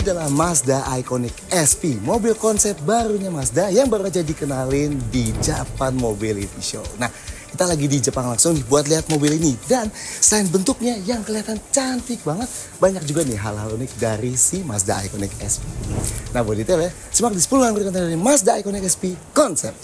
adalah Mazda Iconic SP, mobil konsep barunya Mazda yang baru aja dikenalin di Japan Mobility Show. Nah, kita lagi di Jepang langsung nih buat lihat mobil ini. Dan selain bentuknya yang kelihatan cantik banget, banyak juga nih hal-hal unik dari si Mazda Iconic SP. Nah, buat detail ya, simak di 10 yang berikutnya dari Mazda Iconic SP konsep.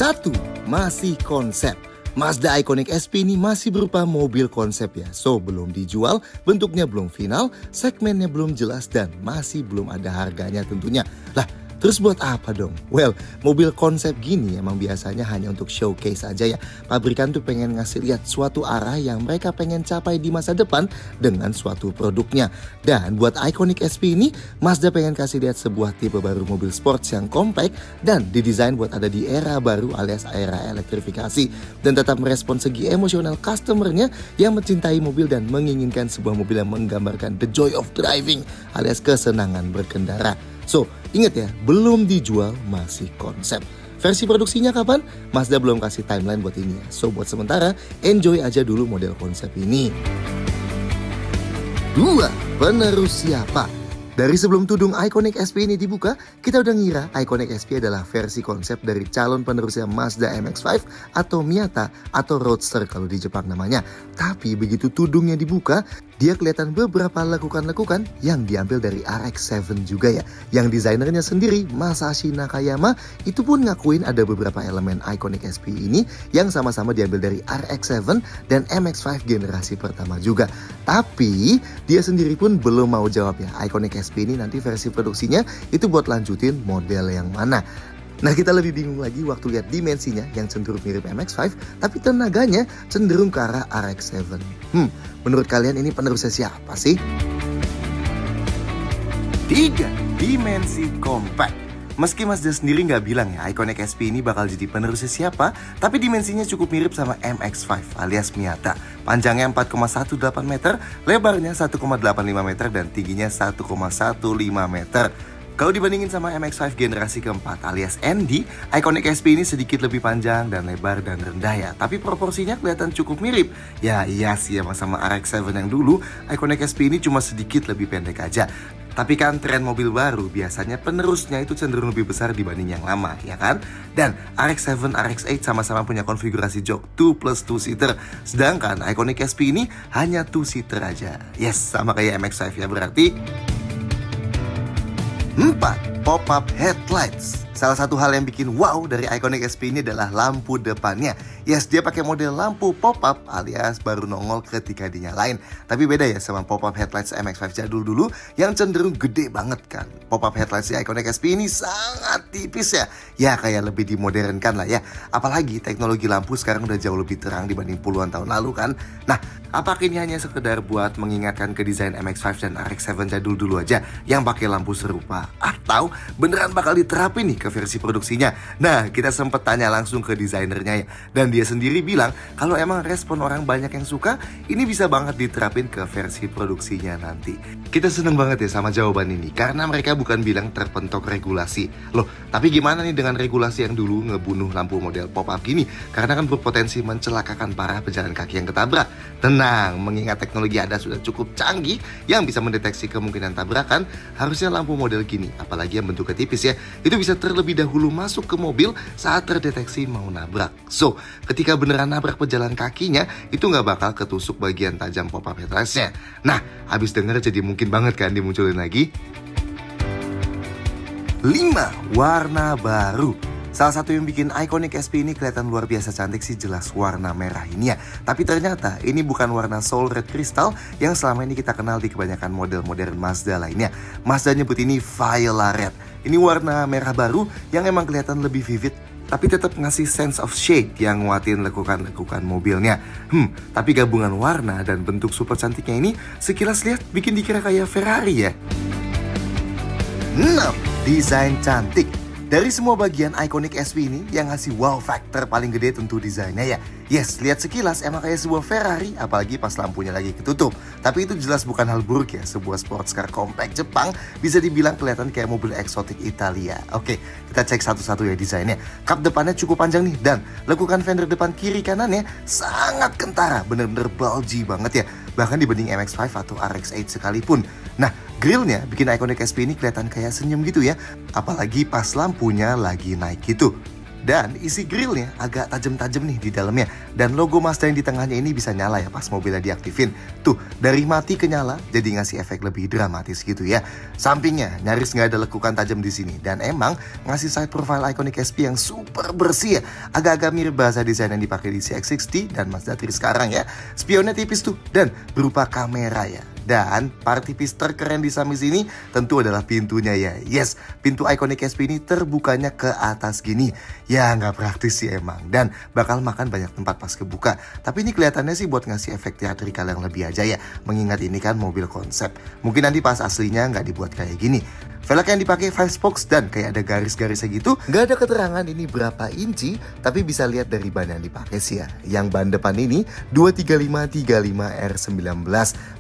Satu, masih konsep. Mazda Iconic SP ini masih berupa mobil konsep ya. So, belum dijual, bentuknya belum final, segmennya belum jelas, dan masih belum ada harganya tentunya. Lah, terus buat apa dong? Well, mobil konsep gini emang biasanya hanya untuk showcase aja ya. Pabrikan tuh pengen ngasih lihat suatu arah yang mereka pengen capai di masa depan dengan suatu produknya. Dan buat Iconic SP ini, Mazda pengen kasih lihat sebuah tipe baru mobil sports yang compact dan didesain buat ada di era baru alias era elektrifikasi. Dan tetap merespon segi emosional customernya yang mencintai mobil dan menginginkan sebuah mobil yang menggambarkan the joy of driving alias kesenangan berkendara. So, ingat ya, belum dijual, masih konsep. Versi produksinya kapan? Mazda belum kasih timeline buat ini ya. So, buat sementara, enjoy aja dulu model konsep ini. 2. Penerus siapa? Dari sebelum tudung Iconic SP ini dibuka, kita udah ngira Iconic SP adalah versi konsep dari calon penerusnya Mazda MX-5 atau Miata atau Roadster kalau di Jepang namanya. Tapi begitu tudungnya dibuka, dia kelihatan beberapa lekukan-lekukan yang diambil dari RX-7 juga ya. Yang desainernya sendiri, Masashi Nakayama, itu pun ngakuin ada beberapa elemen Iconic SP ini yang sama-sama diambil dari RX-7 dan MX-5 generasi pertama juga. Tapi dia sendiri pun belum mau jawab ya, Iconic SP ini nanti versi produksinya itu buat lanjutin model yang mana. Nah, kita lebih bingung lagi waktu lihat dimensinya yang cenderung mirip MX-5, tapi tenaganya cenderung ke arah RX-7. Menurut kalian ini penerusnya siapa sih? 3. Dimensi compact. Meski Mazda sendiri nggak bilang ya Iconic SP ini bakal jadi penerusnya siapa, tapi dimensinya cukup mirip sama MX-5 alias Miata. Panjangnya 4,18 meter, lebarnya 1,85 meter, dan tingginya 1,15 meter. Kalau dibandingin sama MX-5 generasi keempat alias ND, Iconic SP ini sedikit lebih panjang dan lebar dan rendah ya. Tapi proporsinya kelihatan cukup mirip. Ya iya sih emang sama RX-7 yang dulu, Iconic SP ini cuma sedikit lebih pendek aja. Tapi kan tren mobil baru biasanya penerusnya itu cenderung lebih besar dibanding yang lama, ya kan? Dan RX-7, RX-8 sama-sama punya konfigurasi jok 2+2 seater. Sedangkan Iconic SP ini hanya 2 seater aja. Yes, sama kayak MX-5 ya berarti. 4. Pop-up headlights. Salah satu hal yang bikin wow dari Iconic SP ini adalah lampu depannya. Yes, dia pakai model lampu pop-up alias baru nongol ketika dinyalain. Tapi beda ya sama pop-up headlights MX-5 jadul dulu yang cenderung gede banget kan. Pop-up headlights di Iconic SP ini sangat tipis ya. Ya kayak lebih dimodernkan lah ya. Apalagi teknologi lampu sekarang udah jauh lebih terang dibanding puluhan tahun lalu kan. Nah, apakah ini hanya sekedar buat mengingatkan ke desain MX-5 dan RX-7 jadul dulu aja yang pakai lampu serupa? Atau beneran bakal diterapin nih ke versi produksinya? Nah, kita sempat tanya langsung ke desainernya ya. Dan dia sendiri bilang kalau emang respon orang banyak yang suka, ini bisa banget diterapin ke versi produksinya nanti. Kita seneng banget ya sama jawaban ini, karena mereka bukan bilang terpentok regulasi. Loh, tapi gimana nih dengan regulasi yang dulu ngebunuh lampu model pop-up gini? Karena kan berpotensi mencelakakan para pejalan kaki yang ketabrak. Tenang, mengingat teknologi Anda sudah cukup canggih yang bisa mendeteksi kemungkinan tabrakan, harusnya lampu model gini, apalagi yang bentuknya tipis ya, itu bisa terlebih dahulu masuk ke mobil saat terdeteksi mau nabrak. So, ketika beneran nabrak pejalan kakinya, itu nggak bakal ketusuk bagian tajam pop-up headlights-nya. Nah, habis denger jadi mungkin banget kan dimunculin lagi. 5. Warna baru. Salah satu yang bikin Iconic SP ini kelihatan luar biasa cantik sih jelas warna merah ini ya. Tapi ternyata ini bukan warna Soul Red Crystal yang selama ini kita kenal di kebanyakan model modern Mazda lainnya. Mazda nyebut ini Viola Red. Ini warna merah baru yang emang kelihatan lebih vivid, tapi tetap ngasih sense of shade yang nguatin lekukan-lekukan mobilnya. Tapi gabungan warna dan bentuk super cantiknya ini sekilas lihat bikin dikira kayak Ferrari ya. 6. Desain cantik. Dari semua bagian Iconic SP ini, yang ngasih wow factor paling gede tentu desainnya ya. Yes, lihat sekilas emang kayak sebuah Ferrari, apalagi pas lampunya lagi ketutup. Tapi itu jelas bukan hal buruk ya, sebuah sports car compact Jepang bisa dibilang kelihatan kayak mobil eksotik Italia. Oke, kita cek satu-satu ya desainnya. Kap depannya cukup panjang nih, dan lekukan fender depan kiri kanannya sangat kentara, bener-bener bulgy banget ya. Bahkan dibanding MX-5 atau RX-8 sekalipun. Nah, grillnya bikin Iconic SP ini kelihatan kayak senyum gitu ya, apalagi pas lampunya lagi naik gitu. Dan isi grillnya agak tajam-tajam nih di dalamnya. Dan logo Mazda yang di tengahnya ini bisa nyala ya pas mobilnya diaktifin. Tuh, dari mati ke nyala jadi ngasih efek lebih dramatis gitu ya. Sampingnya nyaris nggak ada lekukan tajam di sini. Dan emang ngasih side profile Iconic SP yang super bersih ya. Agak-agak mirip bahasa desain yang dipakai di CX-60 dan Mazda 3 sekarang ya. Spionnya tipis tuh dan berupa kamera ya. Dan part tipis terkeren di Samis ini tentu adalah pintunya ya. Yes, pintu Iconic SP ini terbukanya ke atas gini. Ya nggak praktis sih emang, dan bakal makan banyak tempat pas kebuka. Tapi ini kelihatannya sih buat ngasih efek teatrikal yang lebih aja ya. Mengingat ini kan mobil konsep. Mungkin nanti pas aslinya nggak dibuat kayak gini. Velg yang dipakai 5 spokes dan kayak ada garis-garisnya gitu. Nggak ada keterangan ini berapa inci, tapi bisa lihat dari ban yang dipakai sih ya. Yang ban depan ini 235-35R19,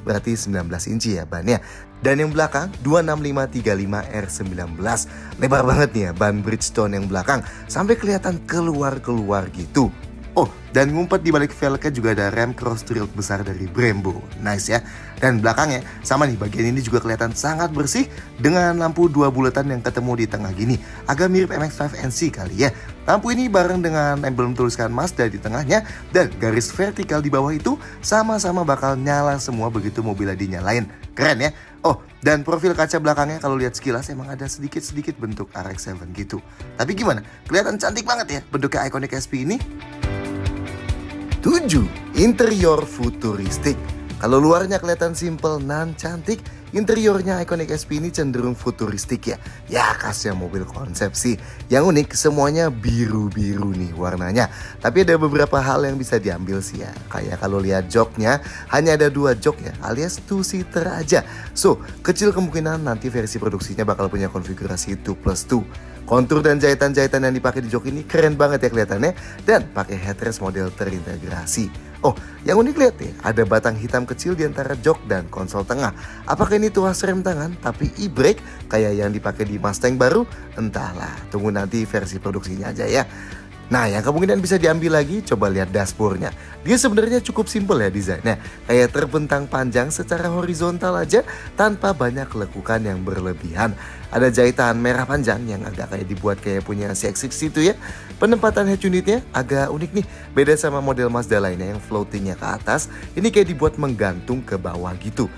berarti 19 inci ya bannya. Dan yang belakang 265-35R19. Lebar banget nih ya ban Bridgestone yang belakang, sampai kelihatan keluar-keluar gitu. Oh, dan ngumpet di balik velgnya juga ada rem cross stroke besar dari Brembo. Nice ya. Dan belakangnya sama nih, bagian ini juga kelihatan sangat bersih dengan lampu 2 bulatan yang ketemu di tengah gini. Agak mirip MX-5 NC kali ya. Lampu ini bareng dengan emblem tuliskan Mazda di tengahnya, dan garis vertikal di bawah itu sama-sama bakal nyala semua begitu mobilnya dinyalain. Keren ya. Oh, dan profil kaca belakangnya kalau lihat sekilas emang ada sedikit-sedikit bentuk RX-7 gitu. Tapi gimana? Kelihatan cantik banget ya bentuknya Iconic SP ini. 7. Interior futuristik. Kalau luarnya kelihatan simple nan cantik, interiornya Iconic SP ini cenderung futuristik ya. Ya khasnya mobil konsep sih. Yang unik semuanya biru-biru nih warnanya. Tapi ada beberapa hal yang bisa diambil sih ya. Kayak kalau lihat joknya hanya ada 2 jok ya, alias 2-seater aja. So, kecil kemungkinan nanti versi produksinya bakal punya konfigurasi 2+2. Kontur dan jahitan-jahitan yang dipakai di jok ini keren banget ya kelihatannya, dan pakai headrest model terintegrasi. Oh, yang unik lihat ya, ada batang hitam kecil di antara jok dan konsol tengah. Apakah ini tuas rem tangan tapi e-brake kayak yang dipakai di Mustang baru? Entahlah, tunggu nanti versi produksinya aja ya. Nah, yang kemungkinan bisa diambil lagi, coba lihat dashboardnya. Dia sebenarnya cukup simpel ya desainnya. Kayak terbentang panjang secara horizontal aja tanpa banyak lekukan yang berlebihan. Ada jahitan merah panjang yang agak kayak dibuat kayak punya CX-60 itu ya. Penempatan head unitnya agak unik nih. Beda sama model Mazda lainnya yang floatingnya ke atas. Ini kayak dibuat menggantung ke bawah gitu.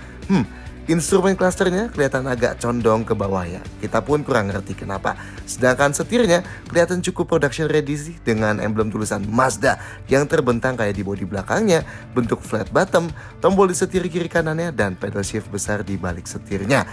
Instrumen clusternya kelihatan agak condong ke bawah ya. Kita pun kurang ngerti kenapa. Sedangkan setirnya kelihatan cukup production ready sih, dengan emblem tulisan Mazda yang terbentang kayak di bodi belakangnya, bentuk flat bottom, tombol di setir kiri kanannya, dan pedal shift besar di balik setirnya.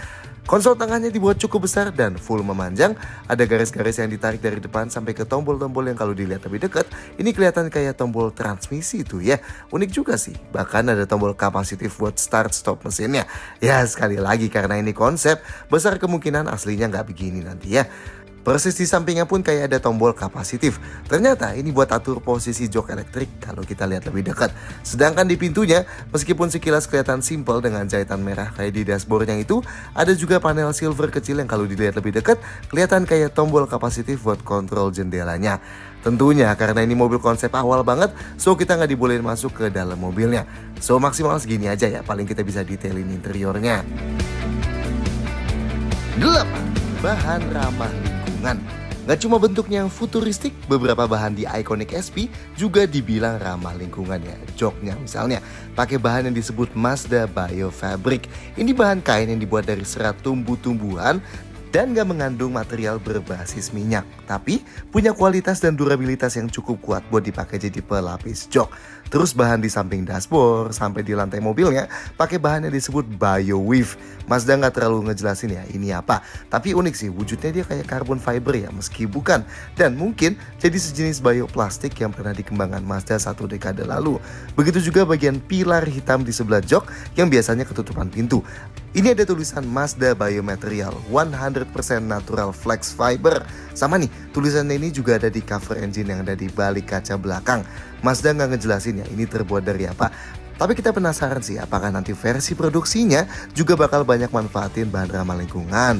Konsol tengahnya dibuat cukup besar dan full memanjang. Ada garis-garis yang ditarik dari depan sampai ke tombol-tombol yang kalau dilihat lebih dekat, ini kelihatan kayak tombol transmisi tuh ya. Unik juga sih. Bahkan ada tombol kapasitif buat start stop mesinnya. Ya sekali lagi karena ini konsep, besar kemungkinan aslinya nggak begini nanti ya. Persis di sampingnya pun kayak ada tombol kapasitif. Ternyata ini buat atur posisi jok elektrik kalau kita lihat lebih dekat. Sedangkan di pintunya, meskipun sekilas kelihatan simple dengan jahitan merah kayak di dashboardnya itu, ada juga panel silver kecil yang kalau dilihat lebih dekat kelihatan kayak tombol kapasitif buat kontrol jendelanya. Tentunya karena ini mobil konsep awal banget, so kita nggak dibolehin masuk ke dalam mobilnya. So maksimal segini aja ya, paling kita bisa detailin interiornya. 8. Bahan ramah lingkungan. Gak cuma bentuknya yang futuristik, beberapa bahan di Iconic SP juga dibilang ramah lingkungan ya. Joknya misalnya pakai bahan yang disebut Mazda Biofabric. Ini bahan kain yang dibuat dari serat tumbuh-tumbuhan dan gak mengandung material berbasis minyak, tapi punya kualitas dan durabilitas yang cukup kuat buat dipakai jadi pelapis jok. Terus bahan di samping dashboard sampai di lantai mobilnya pakai bahan yang disebut BioWeave. Mazda nggak terlalu ngejelasin ya ini apa, tapi unik sih, wujudnya dia kayak carbon fiber ya meski bukan, dan mungkin jadi sejenis bioplastik yang pernah dikembangkan Mazda 1 dekade lalu. Begitu juga bagian pilar hitam di sebelah jok yang biasanya ketutupan pintu. Ini ada tulisan Mazda Biomaterial 100% 100% natural flex fiber. Sama nih, tulisannya ini juga ada di cover engine yang ada di balik kaca belakang. Mazda nggak ngejelasin ya ini terbuat dari apa. Tapi kita penasaran sih apakah nanti versi produksinya juga bakal banyak manfaatin bahan ramah lingkungan.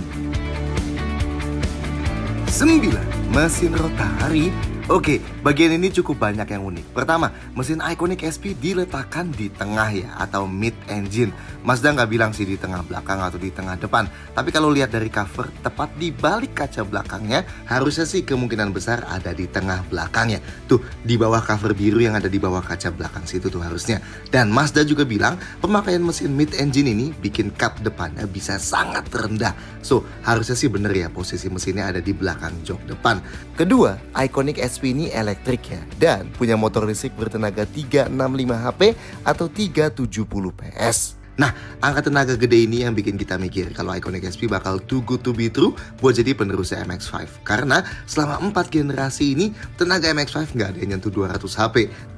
9. Mesin rotari. Oke, bagian ini cukup banyak yang unik. Pertama, mesin Iconic SP diletakkan di tengah ya, atau mid engine. Mazda nggak bilang sih di tengah belakang atau di tengah depan. Tapi kalau lihat dari cover, tepat di balik kaca belakangnya, harusnya sih kemungkinan besar ada di tengah belakangnya. Tuh, di bawah cover biru yang ada di bawah kaca belakang situ tuh harusnya. Dan Mazda juga bilang, pemakaian mesin mid engine ini bikin kap depannya bisa sangat rendah. So, harusnya sih bener ya posisi mesinnya ada di belakang jok depan. Kedua, Iconic SP ini elektrik ya, dan punya motor listrik bertenaga 365 HP atau 370 PS. Nah, angka tenaga gede ini yang bikin kita mikir kalau Iconic SP bakal too good to be true buat jadi penerusnya MX-5. Karena selama 4 generasi ini, tenaga MX-5 nggak ada yang nyentuh 200 HP.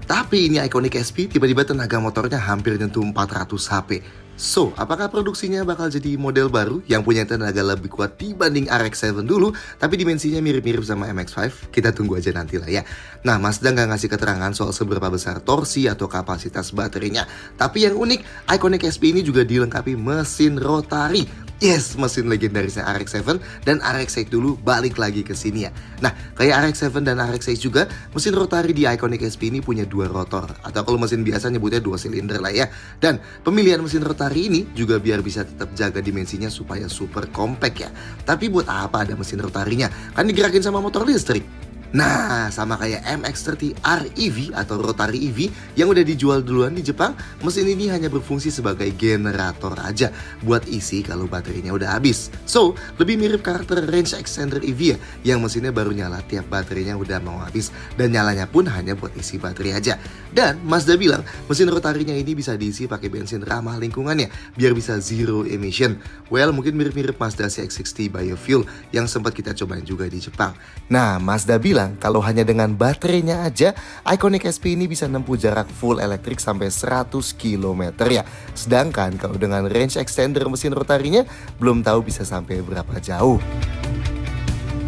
Tapi ini Iconic SP tiba-tiba tenaga motornya hampir nyentuh 400 HP. So, apakah produksinya bakal jadi model baru yang punya tenaga lebih kuat dibanding RX-7 dulu, tapi dimensinya mirip-mirip sama MX-5? Kita tunggu aja nanti lah ya. Nah, Mazda nggak ngasih keterangan soal seberapa besar torsi atau kapasitas baterainya. Tapi yang unik, Iconic SP ini juga dilengkapi mesin rotari. Yes, mesin legendarisnya RX-7 dan RX-8 dulu balik lagi ke sini ya. Nah, kayak RX-7 dan RX-8 juga, mesin rotari di Iconic SP ini punya 2 rotor. Atau kalau mesin biasa nyebutnya 2 silinder lah ya. Dan pemilihan mesin rotari ini juga biar bisa tetap jaga dimensinya supaya super compact ya. Tapi buat apa ada mesin rotarinya? Kan digerakin sama motor listrik. Nah, sama kayak MX-30 REV atau Rotary EV yang udah dijual duluan di Jepang, mesin ini hanya berfungsi sebagai generator aja buat isi kalau baterainya udah habis. So, lebih mirip karakter Range Extender EV ya, yang mesinnya baru nyala tiap baterainya udah mau habis dan nyalanya pun hanya buat isi baterai aja. Dan Mazda bilang mesin rotarinya ini bisa diisi pakai bensin ramah lingkungannya biar bisa zero emission. Well, mungkin mirip-mirip Mazda CX-60 Biofuel yang sempat kita cobain juga di Jepang. Nah, Mazda bilang kalau hanya dengan baterainya aja, Iconic SP ini bisa nempuh jarak full elektrik sampai 100 km ya. Sedangkan kalau dengan range extender mesin rotarinya, belum tahu bisa sampai berapa jauh.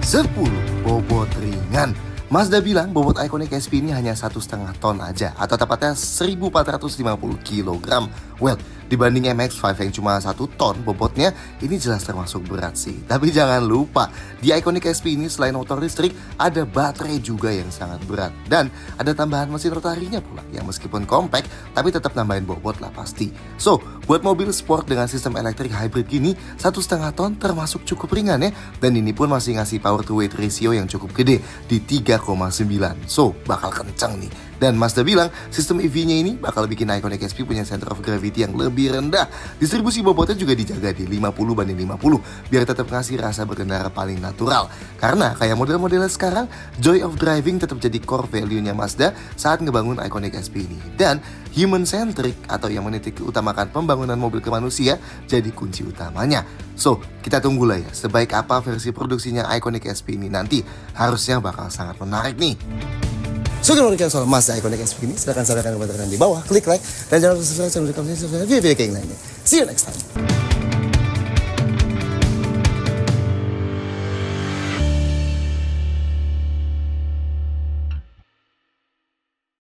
10. Bobot ringan. Mazda bilang bobot Iconic SP ini hanya 1,5 ton aja, atau tepatnya 1450 kg. Well, dibanding MX-5 yang cuma 1 ton bobotnya, ini jelas termasuk berat sih. Tapi jangan lupa, di Iconic SP ini selain motor listrik, ada baterai juga yang sangat berat. Dan ada tambahan mesin rotarinya pula, yang meskipun compact, tapi tetap nambahin bobot lah pasti. So, buat mobil sport dengan sistem elektrik hybrid gini, 1,5 ton termasuk cukup ringan ya. Dan ini pun masih ngasih power to weight ratio yang cukup gede, di 3,9. So, bakal kencang nih. Dan Mazda bilang sistem EV-nya ini bakal bikin Iconic SP punya center of gravity yang lebih rendah. Distribusi bobotnya juga dijaga di 50/50 biar tetap ngasih rasa berkendara paling natural. Karena kayak model-modelnya sekarang, joy of driving tetap jadi core value-nya Mazda saat ngebangun Iconic SP ini. Dan human centric atau yang menitik utamakan pembangunan mobil ke manusia jadi kunci utamanya. So, kita tunggulah ya sebaik apa versi produksinya Iconic SP ini nanti. Harusnya bakal sangat menarik nih. So, kalau kalian soal Mazda Iconic SP ini, silahkan sampaikan komentar di bawah, klik like, dan jangan lupa subscribe channel kami video kayak lainnya. See you next time.